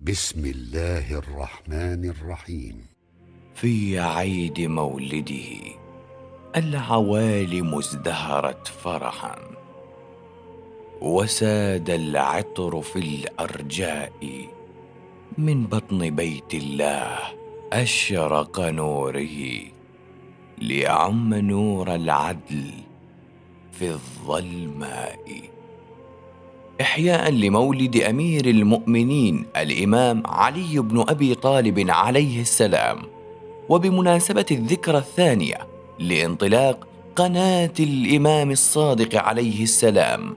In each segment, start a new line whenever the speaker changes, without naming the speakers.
بسم الله الرحمن الرحيم.
في عيد مولده العوالم ازدهرت فرحا، وساد العطر في الأرجاء. من بطن بيت الله أشرق نوره، ليعم نور العدل في الظلماء. إحياء لمولد أمير المؤمنين الإمام علي بن أبي طالب عليه السلام، وبمناسبة الذكرى الثانية لانطلاق قناة الإمام الصادق عليه السلام،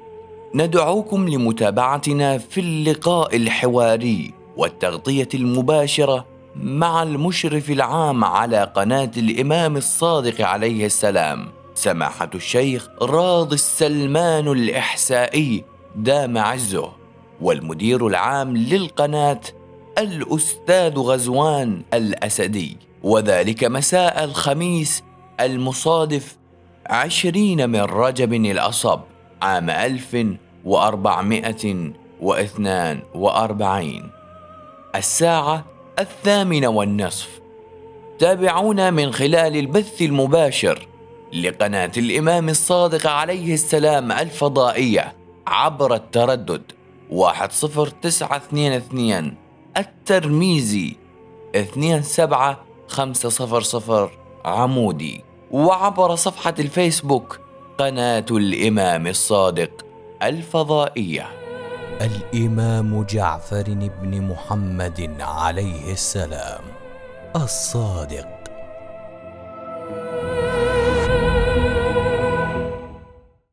ندعوكم لمتابعتنا في اللقاء الحواري والتغطية المباشرة مع المشرف العام على قناة الإمام الصادق عليه السلام، سماحة الشيخ راضي السلمان الإحسائي دام عزه، والمدير العام للقناة الأستاذ غزوان الأسدي، وذلك مساء الخميس المصادف 20 من رجب الأصب عام 1442، الساعة 8:30. تابعونا من خلال البث المباشر لقناة الإمام الصادق عليه السلام الفضائية عبر التردد 10922 الترميزي 27500 عمودي، وعبر صفحة الفيسبوك قناة الإمام الصادق الفضائية. الإمام جعفر بن محمد عليه السلام الصادق